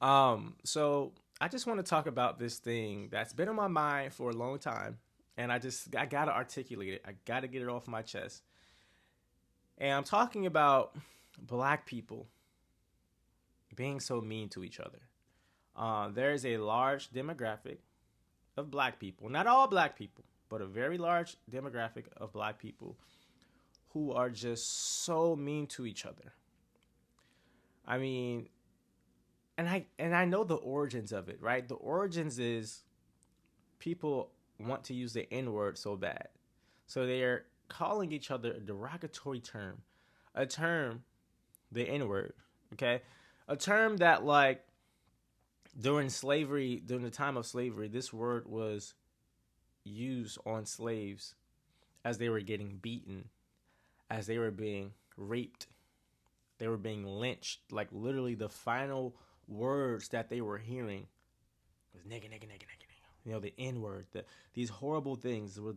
So I just want to talk about this thing that's been on my mind for a long time, and I gotta articulate it. I gotta get it off my chest. And I'm talking about black people being so mean to each other. There is a large demographic of black people, not all black people, but a very large demographic of black people who are just so mean to each other. I mean, and I know the origins of it, right? The origins is people want to use the N word so bad. So they're calling each other a derogatory term, a term, the N word, okay? A term that, like, during slavery, during the time of slavery, this word was used on slaves as they were getting beaten, as they were being raped, they were being lynched. Like, literally, the final words that they were hearing was nigga, nigga, nigga, nigga, nigga. You know, the N word, these horrible things was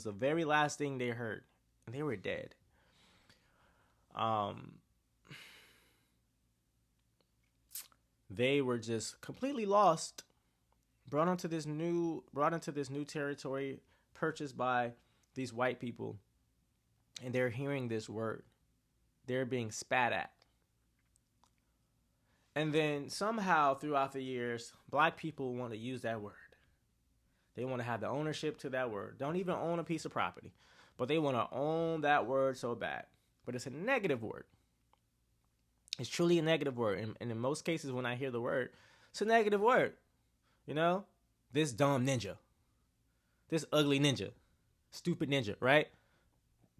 the very last thing they heard, and they were dead. Um, they were just completely lost, brought into this new territory, purchased by these white people, and they're hearing this word. They're being spat at. And then somehow throughout the years, black people want to use that word. They want to have the ownership to that word. Don't even own a piece of property, but they want to own that word so bad. But it's a negative word. It's truly a negative word. And in most cases, when I hear the word, it's a negative word. You know, this dumb ninja, this ugly ninja, stupid ninja, right?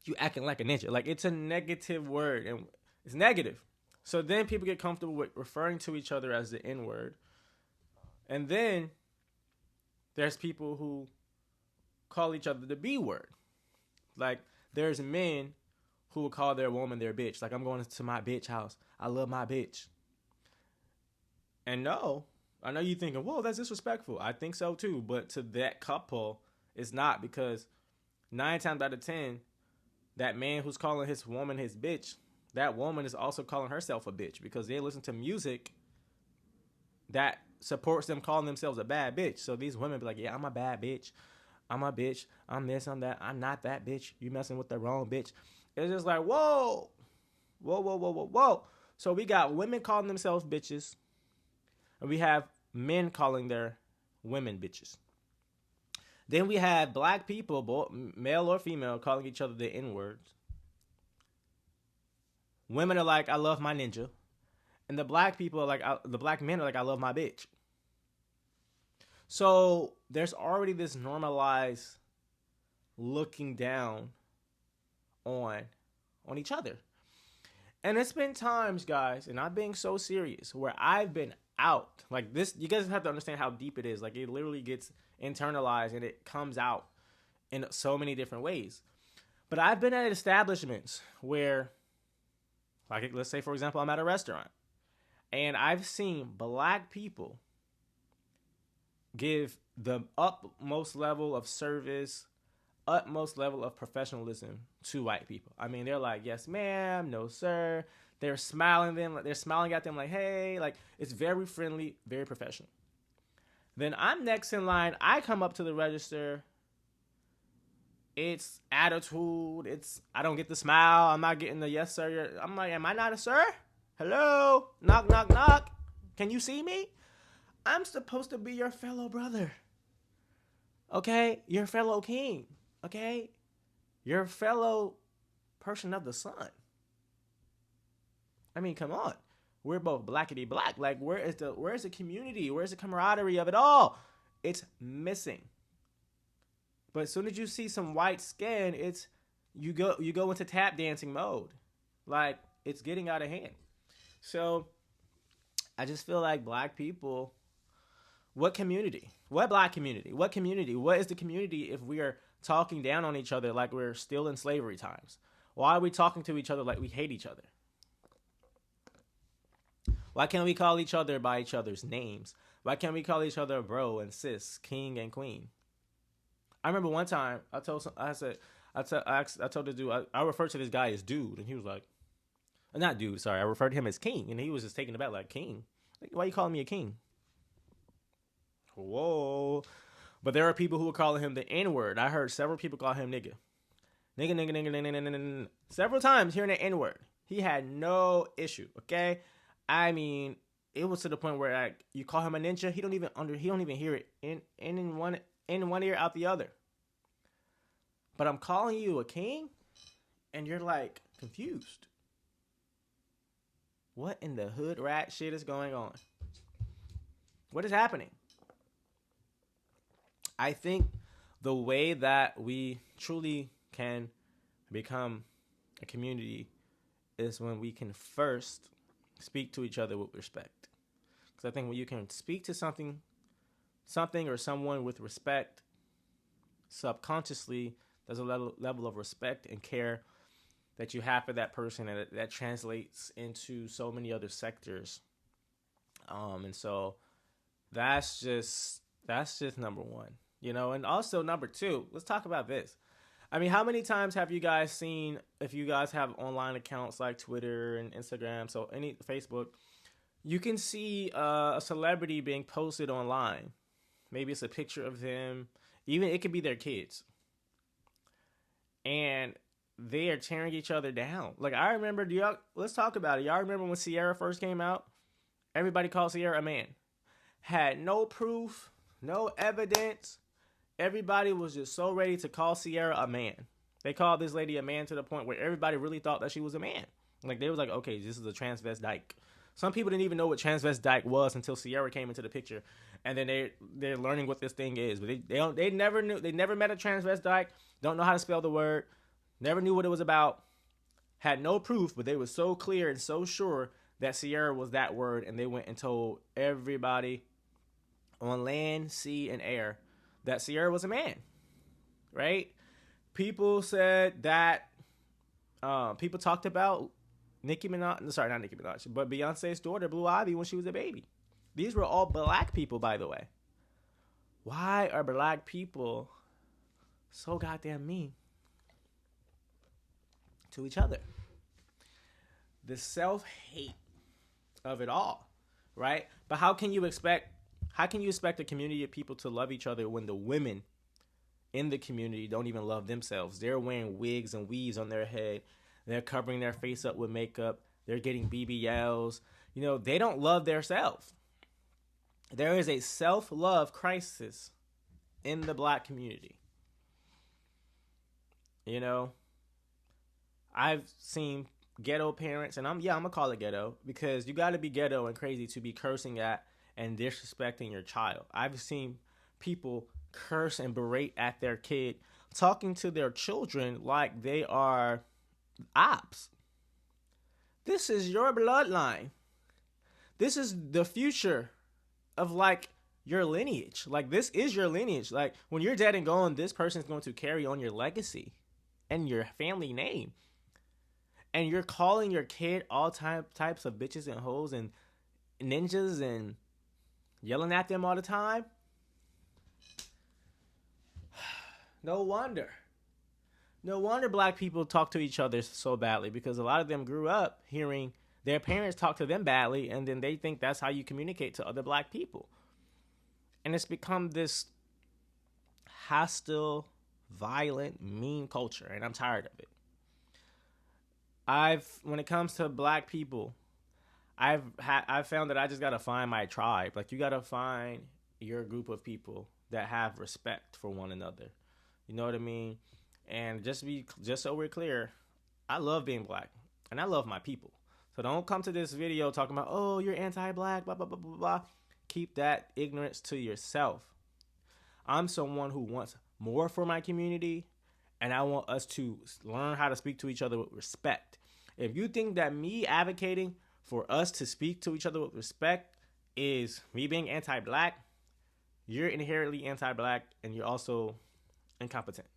You acting like a ninja. Like, it's a negative word, and it's negative. So then people get comfortable with referring to each other as the N word. And then there's people who call each other the B word. Like, there's men who will call their woman their bitch. Like, I'm going to my bitch house. I love my bitch. And no, I know you're thinking, whoa, that's disrespectful. I think so too. But to that couple, it's not, because 9 times out of 10, that man who's calling his woman his bitch, that woman is also calling herself a bitch, because they listen to music that supports them calling themselves a bad bitch. So these women be like, yeah, I'm a bad bitch. I'm a bitch. I'm this, I'm that. I'm not that bitch. You messing with the wrong bitch. It's just like, whoa. Whoa, whoa, whoa, whoa, whoa. So we got women calling themselves bitches, and we have men calling their women bitches. Then we have black people, both male or female, calling each other the N-words. Women are like, I love my ninja. And the black people are like, the black men are like, I love my bitch. So there's already this normalized looking down on each other. And it's been times, guys, and I'm being so serious, where I've been out. Like, this, you guys have to understand how deep it is. Like, it literally gets internalized, and it comes out in so many different ways. But I've been at establishments where, like, let's say, for example, I'm at a restaurant, and I've seen black people give the utmost level of service, utmost level of professionalism to white people. I mean, they're like, yes, ma'am, no, sir. They're smiling at them like, hey, like, it's very friendly, very professional. Then I'm next in line. I come up to the register. It's attitude. I don't get the smile. I'm not getting the yes, sir. I'm like, am I not a sir? Hello? Knock, knock, knock. Can you see me? I'm supposed to be your fellow brother. Okay? Your fellow king. Okay? Your fellow person of the sun. I mean, come on. We're both blackity black. Like, where's the community? Where's the camaraderie of it all? It's missing. But as soon as you see some white skin, it's you go into tap dancing mode. Like, it's getting out of hand. So I just feel like black people, what community? What black community? What community? What is the community if we are talking down on each other like we're still in slavery times? Why are we talking to each other like we hate each other? Why can't we call each other by each other's names? Why can't we call each other bro and sis, king and queen? I remember one time I told the dude, I referred to this guy as dude, and he was like, not dude, sorry, I referred to him as king, and he was just taken aback like, king? Why you calling me a king? Whoa. But there are people who are calling him the N-word. I heard several people call him nigga. Nigga, nigga, nigga, nigga, nigga, nigga, nigga. Several times hearing the N-word. He had no issue, okay? I mean, it was to the point where like you call him a ninja, he don't even hear it in one ear out the other. But I'm calling you a king, and you're like confused. What in the hood rat shit is going on? What is happening? I think the way that we truly can become a community is when we can first speak to each other with respect. Because I think when you can speak to something or someone with respect, subconsciously, there's a level of respect and care that you have for that person, and that translates into so many other sectors. And so that's just number one, and also number two, let's talk about this. I mean, how many times have you guys seen, if you guys have online accounts like Twitter and Instagram, so any Facebook, you can see a celebrity being posted online. Maybe it's a picture of them, even it could be their kids. And they are tearing each other down. Like, I remember, let's talk about it. Y'all remember when Sierra first came out? Everybody called Sierra a man. Had no proof, no evidence. Everybody was just so ready to call Sierra a man. They called this lady a man to the point where everybody really thought that she was a man. Like, they was like, okay, this is a transvestite. Some people didn't even know what transvestite was until Sierra came into the picture. And then they're learning what this thing is. But they never knew. They never met a transvestite. Don't know how to spell the word. Never knew what it was about. Had no proof, but they were so clear and so sure that Sierra was that word. And they went and told everybody on land, sea, and air that Sierra was a man. Right? People said that. People talked about Nicki Minaj. Sorry, not Nicki Minaj, but Beyonce's daughter, Blue Ivy, when she was a baby. These were all black people, by the way. Why are black people so goddamn mean to each other? The self-hate of it all, right? But how can you expect a community of people to love each other when the women in the community don't even love themselves? They're wearing wigs and weaves on their head. They're covering their face up with makeup. They're getting BBLs. They don't love themselves. There is a self-love crisis in the black community. I've seen ghetto parents, and I'm gonna call it ghetto because you got to be ghetto and crazy to be cursing at and disrespecting your child. I've seen people curse and berate at their kid, talking to their children like they are ops. This is your bloodline. This is the future of your lineage. This is your lineage. When you're dead and gone, this person's going to carry on your legacy and your family name. And you're calling your kid all types of bitches and hoes and ninjas and yelling at them all the time. No wonder black people talk to each other so badly, because a lot of them grew up hearing their parents talk to them badly, and then they think that's how you communicate to other black people. And it's become this hostile, violent, mean culture, and I'm tired of it. When it comes to black people, I've found that I just gotta find my tribe. You gotta find your group of people that have respect for one another. You know what I mean? And just so we're clear, I love being black, and I love my people. So don't come to this video talking about, oh, you're anti-black, blah, blah, blah, blah, blah. Keep that ignorance to yourself. I'm someone who wants more for my community, and I want us to learn how to speak to each other with respect. If you think that me advocating for us to speak to each other with respect is me being anti-black, you're inherently anti-black, and you're also incompetent.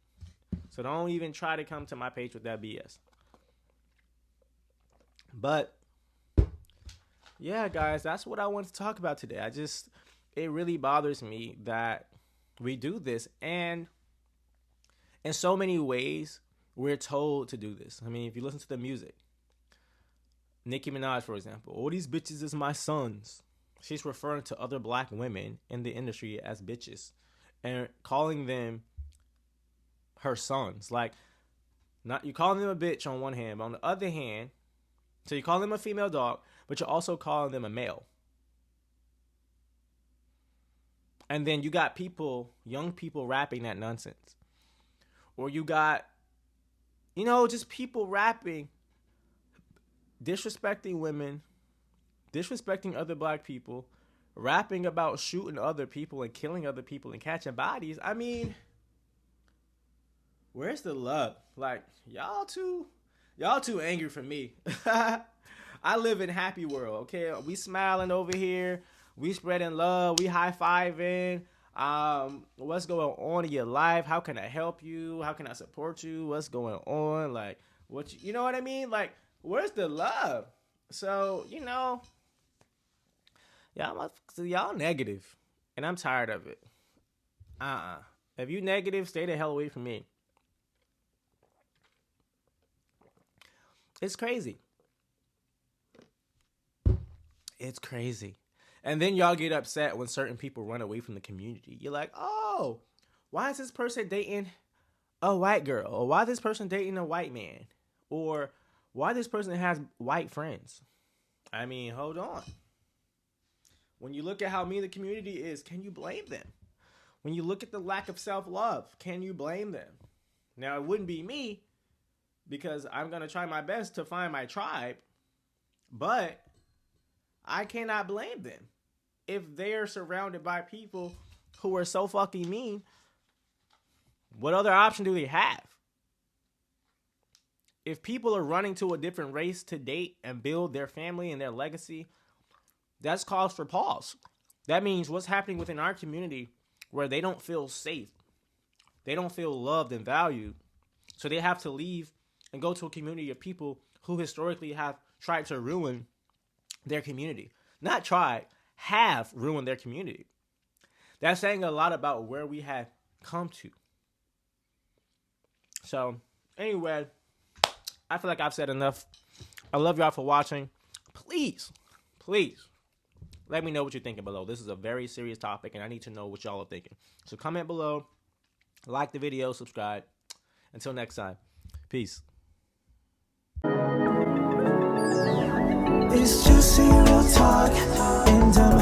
So don't even try to come to my page with that BS. But yeah, guys, that's what I wanted to talk about today. It really bothers me that we do this, and in so many ways we're told to do this. I mean, if you listen to the music, Nicki Minaj, for example, all these bitches is my sons. she's referring to other black women in the industry as bitches and calling them her sons. Like, not you calling them a bitch on one hand, but on the other hand, so you call them a female dog, but you're also calling them a male. And then you got people, young people rapping that nonsense. Or you got, just people rapping, disrespecting women, disrespecting other black people, rapping about shooting other people and killing other people and catching bodies. I mean, where's the love? Like, y'all too angry for me. I live in happy world, okay? We smiling over here. We spreading love. We high-fiving. What's going on in your life? How can I help you? How can I support you? What's going on? Like, you know what I mean? Like, where's the love? So, y'all negative. And I'm tired of it. If you negative, stay the hell away from me. It's crazy. It's crazy. And then y'all get upset when certain people run away from the community. You're like, oh, why is this person dating a white girl? Or why is this person dating a white man? Or why this person has white friends? I mean, hold on. When you look at how mean the community is, can you blame them? When you look at the lack of self-love, can you blame them? Now, it wouldn't be me because I'm going to try my best to find my tribe, but I cannot blame them. If they're surrounded by people who are so fucking mean, what other option do they have? If people are running to a different race to date and build their family and their legacy, that's cause for pause. That means what's happening within our community where they don't feel safe. They don't feel loved and valued. So they have to leave and go to a community of people who historically have tried to ruin their community. Not tried, have ruined their community. That's saying a lot about where we have come to. So, anyway, I feel like I've said enough. I love y'all for watching. Please, let me know what you're thinking below. This is a very serious topic, and I need to know what y'all are thinking. So comment below, like the video, subscribe. Until next time, peace. It's Juicy Real Talk, and I'm